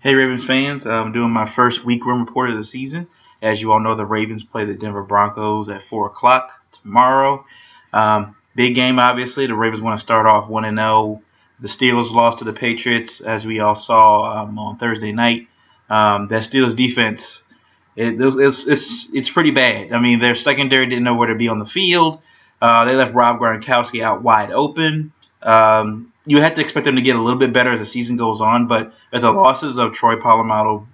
Hey Ravens fans, I'm doing my first week room report of the season. As you all know, the Ravens play the Denver Broncos at 4 o'clock tomorrow. Big game, obviously. The Ravens want to start off 1-0. The Steelers lost to the Patriots, as we all saw on Thursday night. That Steelers defense, it's pretty bad. I mean, their secondary didn't know where to be on the field. They left Rob Gronkowski out wide open. You have to expect them to get a little bit better as the season goes on, but at the losses of Troy Polamalu,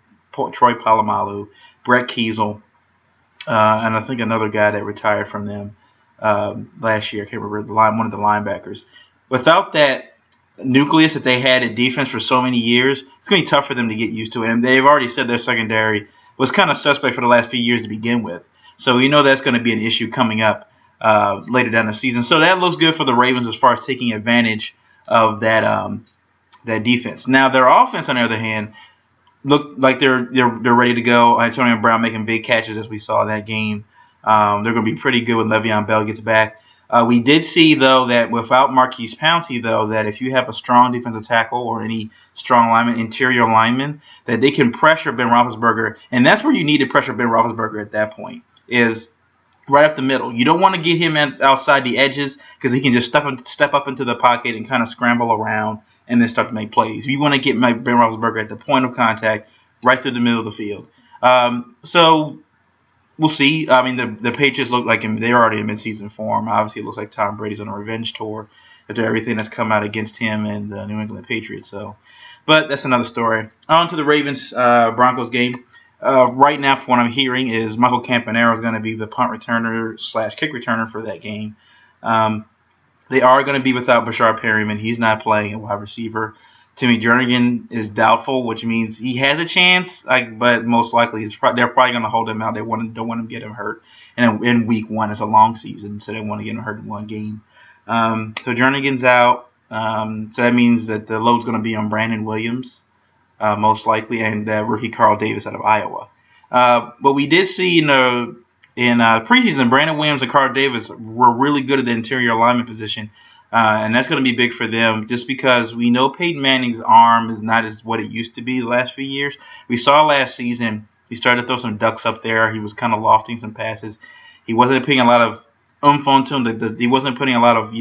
Brett Kiesel, and I think another guy that retired from them last year. I can't remember one of the linebackers. Without that nucleus that they had at defense for so many years, it's going to be tough for them to get used to it. And they've already said their secondary was kind of suspect for the last few years to begin with. So we know that's going to be an issue coming up later down the season. So that looks good for the Ravens as far as taking advantage of that defense. Now their offense, on the other hand, look like they're ready to go. Antonio Brown making big catches as we saw in that game. They're going to be pretty good when Le'Veon Bell gets back. We did see, though, that without Marquise Pouncey, though, that if you have a strong defensive tackle or any strong lineman, interior lineman, that they can pressure Ben Roethlisberger. And that's where you need to pressure Ben Roethlisberger at that point, is right up the middle. You don't want to get him outside the edges because he can just step up into the pocket and kind of scramble around and then start to make plays. You want to get Ben Roethlisberger at the point of contact, right through the middle of the field. So we'll see. I mean, the Patriots look like they're already in midseason form. Obviously, it looks like Tom Brady's on a revenge tour after everything that's come out against him and the New England Patriots. But that's another story. On to the Ravens Broncos game. Right now, from what I'm hearing, is Michael Campanaro is going to be the punt returner / kick returner for that game. They are going to be without Bashar Perryman. He's not playing at wide receiver. Timmy Jernigan is doubtful, which means he has a chance, but most likely they're probably going to hold him out. They don't want him to get him hurt. And in week one, it's a long season, so they want to get him hurt in one game. So Jernigan's out. So that means that the load's going to be on Brandon Williams, most likely, and rookie Carl Davis out of Iowa. But we did see in preseason, Brandon Williams and Carl Davis were really good at the interior alignment position. And that's going to be big for them just because we know Peyton Manning's arm is not as what it used to be the last few years. We saw last season he started to throw some ducks up there. He was kind of lofting some passes. He wasn't putting a lot of oomph onto him. He wasn't putting a lot of,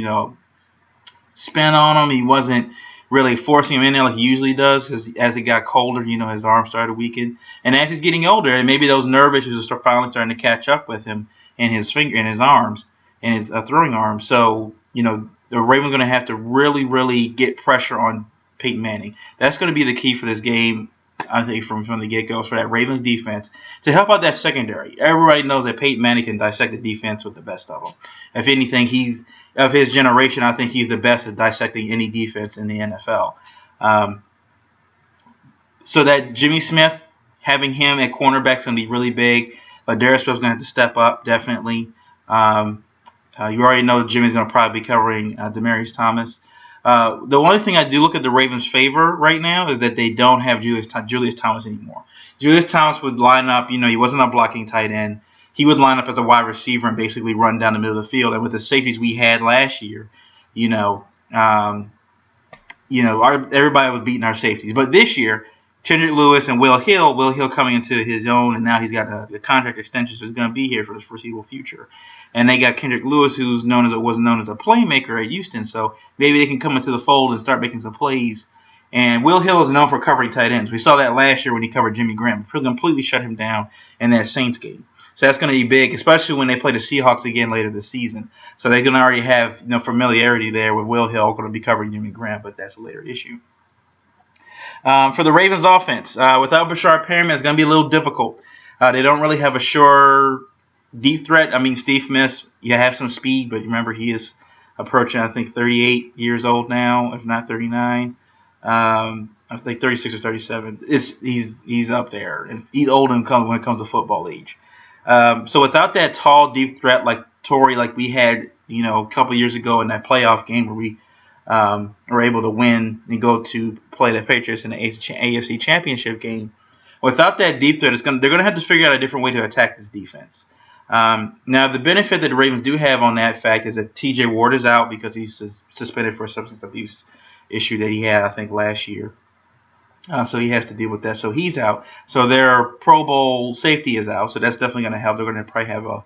spin on him. He wasn't really forcing him in there like he usually does because as it got colder, his arm started to weaken. And as he's getting older, and maybe those nerve issues are finally starting to catch up with him in his arms, and his throwing arm. So, the Ravens are going to have to really, really get pressure on Peyton Manning. That's going to be the key for this game, I think, from the get-go, for that Ravens defense to help out that secondary. Everybody knows that Peyton Manning can dissect the defense with the best of them. If anything, of his generation, I think he's the best at dissecting any defense in the NFL. So that Jimmy Smith, having him at cornerback is going to be really big. But Darius Swift's going to have to step up, definitely. You already know Jimmy's going to probably be covering Demaryius Thomas. The only thing I do look at the Ravens' favor right now is that they don't have Julius Thomas anymore. Julius Thomas would line up, he wasn't a blocking tight end. He would line up as a wide receiver and basically run down the middle of the field. And with the safeties we had last year, everybody was beating our safeties. But this year, Kendrick Lewis and Will Hill coming into his own, and now he's got a contract extension, so he's going to be here for the foreseeable future. And they got Kendrick Lewis, who's was known as a playmaker at Houston, so maybe they can come into the fold and start making some plays. And Will Hill is known for covering tight ends. We saw that last year when he covered Jimmy Graham. Completely shut him down in that Saints game. So that's going to be big, especially when they play the Seahawks again later this season. So they're going to already have familiarity there with Will Hill going to be covering Jimmy Graham, but that's a later issue. For the Ravens offense, without Bashar Perriman, it's going to be a little difficult. They don't really have a sure deep threat. I mean, Steve Smith, you have some speed, but remember he is approaching, I think, 38 years old now, if not 39. I think 36 or 37. He's up there, and he's old when it comes to football age. So without that tall, deep threat like Torrey, like we had, a couple years ago in that playoff game where we were able to win and go to play the Patriots in the AFC Championship game. Without that deep threat, they're going to have to figure out a different way to attack this defense. Now, the benefit that the Ravens do have on that fact is that T.J. Ward is out because he's suspended for a substance abuse issue that he had, I think, last year. So he has to deal with that. So he's out. So their Pro Bowl safety is out. So that's definitely going to help. They're going to probably have a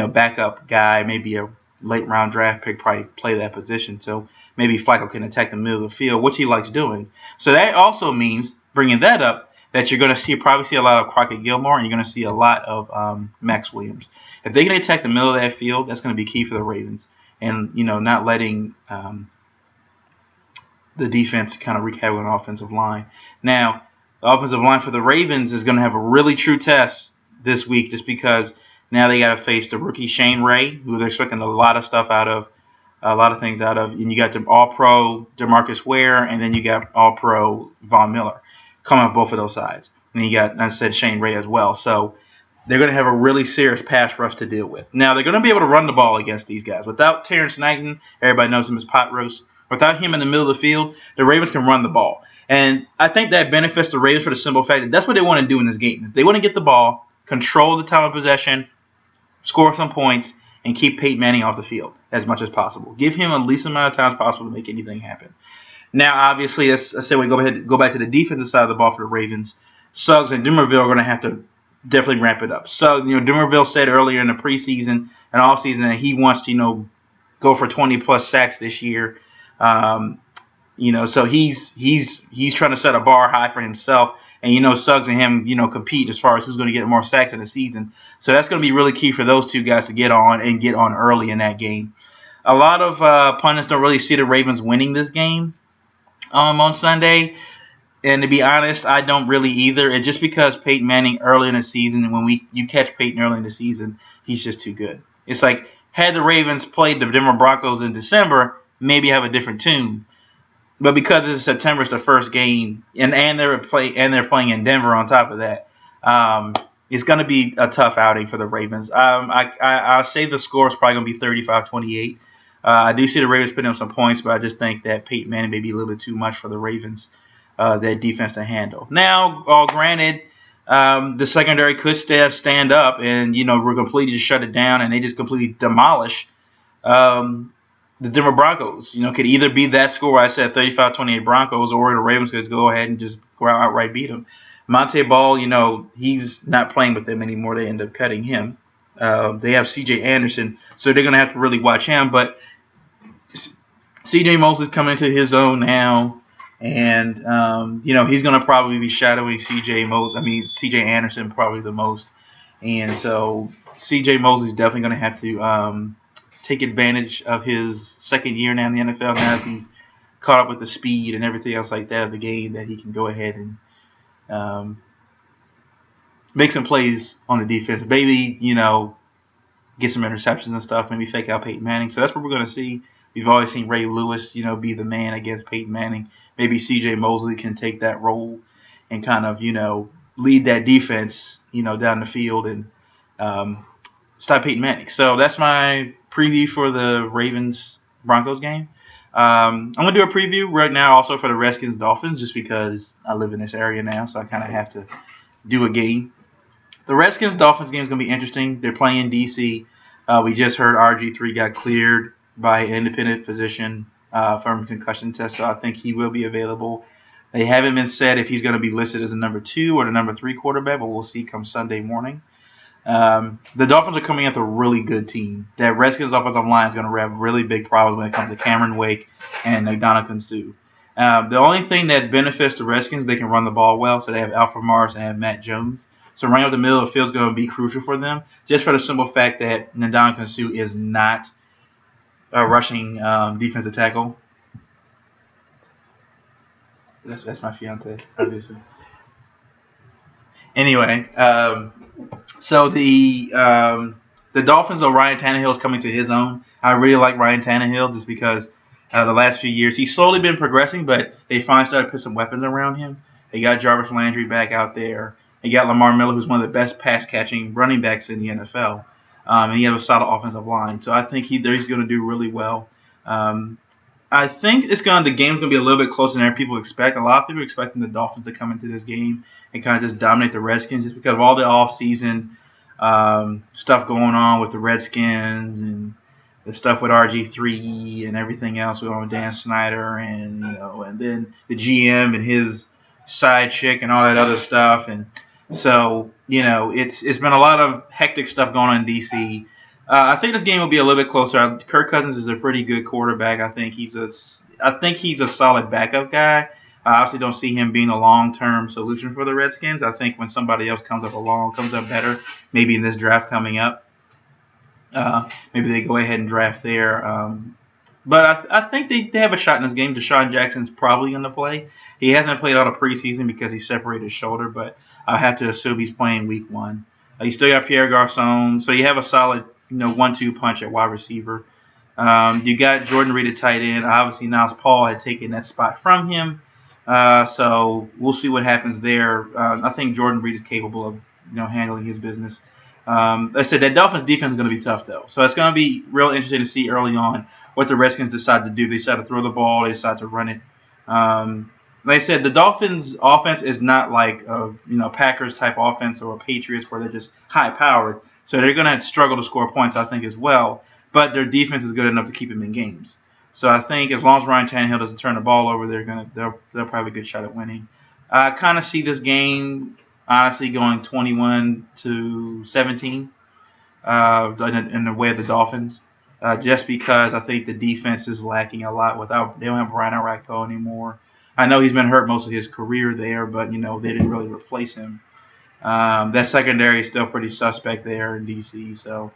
backup guy, maybe a late round draft pick, probably play that position. So maybe Flacco can attack the middle of the field, which he likes doing. So that also means bringing that up that you're going to probably see a lot of Crockett Gilmore and you're going to see a lot of Max Williams. If they can attack the middle of that field, that's going to be key for the Ravens. And not letting the defense kind of wreak havoc on the offensive line. Now, the offensive line for the Ravens is going to have a really true test this week just because now they got to face the rookie Shane Ray, who they're expecting a lot of stuff out of, a lot of things out of. And you got the All-Pro DeMarcus Ware, and then you got All-Pro Von Miller coming up both of those sides. And you got, I said, Shane Ray as well. So they're going to have a really serious pass rush to deal with. Now, they're going to be able to run the ball against these guys. Without Terrence Knighton, everybody knows him as Pot Roast. Without him in the middle of the field, the Ravens can run the ball. And I think that benefits the Ravens for the simple fact that that's what they want to do in this game. They want to get the ball, control the time of possession, score some points, and keep Peyton Manning off the field as much as possible. Give him the least amount of time as possible to make anything happen. Now, obviously, as I said, we go back to the defensive side of the ball for the Ravens. Suggs and Dumerville are going to have to definitely ramp it up. So, Dumerville said earlier in the preseason and offseason that he wants to, go for 20-plus sacks this year. So he's trying to set a bar high for himself, and Suggs and him, compete as far as who's going to get more sacks in the season. So that's going to be really key for those two guys to get on early in that game. A lot of pundits don't really see the Ravens winning this game on Sunday, and to be honest, I don't really either. It's just because Peyton Manning early in the season, when you catch Peyton early in the season, he's just too good. It's like had the Ravens played the Denver Broncos in December, maybe have a different tune. But because it's September, it's the first game, and they're playing in Denver on top of that. It's going to be a tough outing for the Ravens. I'll say the score is probably going to be 35-28. I do see the Ravens putting up some points, but I just think that Peyton Manning may be a little bit too much for the Ravens, that defense to handle. Now, granted, the secondary could stand up, and we're completely just shut it down, and they just completely demolish the Denver Broncos. Could either be that score where I said 35-28 Broncos, or the Ravens could go ahead and just go outright beat them. Monte Ball, he's not playing with them anymore. They end up cutting him. They have C.J. Anderson, so they're going to have to really watch him. But C.J. Mosley's coming into his own now, and he's going to probably be shadowing C.J. Anderson probably the most. And so C.J. Mosley's definitely going to have to take advantage of his second year now in the NFL. Now that he's caught up with the speed and everything else like that of the game, that he can go ahead and make some plays on the defense. Maybe, get some interceptions and stuff. Maybe fake out Peyton Manning. So that's what we're going to see. We've always seen Ray Lewis, be the man against Peyton Manning. Maybe C.J. Mosley can take that role and kind of, lead that defense, down the field and stop Peyton Manning. So that's my preview for the Ravens-Broncos game. I'm going to do a preview right now also for the Redskins-Dolphins just because I live in this area now, so I kind of have to do a game. The Redskins-Dolphins game is going to be interesting. They're playing in D.C. We just heard RG3 got cleared by an independent physician from concussion test, so I think he will be available. They haven't been said if he's going to be listed as a number 2 or the number 3 quarterback, but we'll see come Sunday morning. The Dolphins are coming at a really good team. That Redskins offensive line is going to have really big problems when it comes to Cameron Wake and Ndamukong Suh. The only thing that benefits the Redskins, they can run the ball well, so they have Alfred Morris and have Matt Jones. So running up the middle of the field is going to be crucial for them, just for the simple fact that Ndamukong Suh is not a rushing defensive tackle. That's my fiance, obviously. Anyway, so the Dolphins, Ryan Tannehill is coming to his own. I really like Ryan Tannehill just because the last few years he's slowly been progressing, but they finally started to put some weapons around him. They got Jarvis Landry back out there. They got Lamar Miller, who's one of the best pass-catching running backs in the NFL. And he has a solid offensive line. So I think he's going to do really well. I think the game's going to be a little bit closer than people expect. A lot of people are expecting the Dolphins to come into this game and kind of just dominate the Redskins just because of all the off-season stuff going on with the Redskins and the stuff with RG3 and everything else with Dan Snyder and then the GM and his side chick and all that other stuff, and so it's been a lot of hectic stuff going on in DC. I think this game will be a little bit closer. Kirk Cousins is a pretty good quarterback. I think he's a solid backup guy. I obviously don't see him being a long-term solution for the Redskins. I think when somebody else comes up better, maybe in this draft coming up, maybe they go ahead and draft there. But I think they have a shot in this game. Deshaun Jackson's probably going to play. He hasn't played all the preseason because he separated his shoulder, but I have to assume he's playing week one. You still got Pierre Garcon, so you have a solid 1-2 punch at wide receiver. You got Jordan Reed at tight end. Obviously, Niles Paul had taken that spot from him, so we'll see what happens there. I think Jordan Reed is capable of handling his business. Like I said, that Dolphins defense is going to be tough, though. So it's going to be real interesting to see early on what the Redskins decide to do. They decide to throw the ball. They decide to run it. Like I said, the Dolphins' offense is not like a Packers type offense or a Patriots where they're just high powered. So they're going to struggle to score points, I think, as well. But their defense is good enough to keep them in games. So I think as long as Ryan Tannehill doesn't turn the ball over, they'll probably have a good shot at winning. I kind of see this game honestly going 21-17 in the way of the Dolphins, just because I think the defense is lacking a lot. They don't have Brian Arakpo anymore. I know he's been hurt most of his career there, but they didn't really replace him. That secondary is still pretty suspect there in DC. So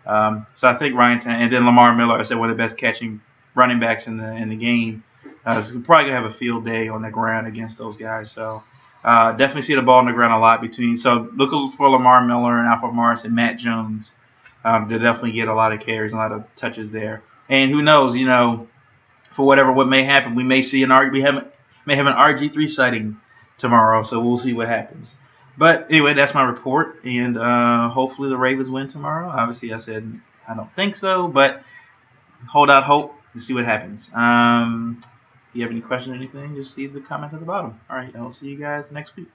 I think Ryan Tannehill and then Lamar Miller, I said, one of the best catching running backs in the game. So we're probably gonna have a field day on the ground against those guys. So. Definitely see the ball on the ground a lot So look for Lamar Miller and Alfred Morris and Matt Jones. They'll definitely get a lot of carries and a lot of touches there. And who knows, for what may happen, we may see may have an RG3 sighting tomorrow. So we'll see what happens. But anyway, that's my report, and hopefully the Ravens win tomorrow. Obviously, I said I don't think so, but hold out hope and see what happens. If you have any questions or anything, just leave the comment at the bottom. All right, I'll see you guys next week.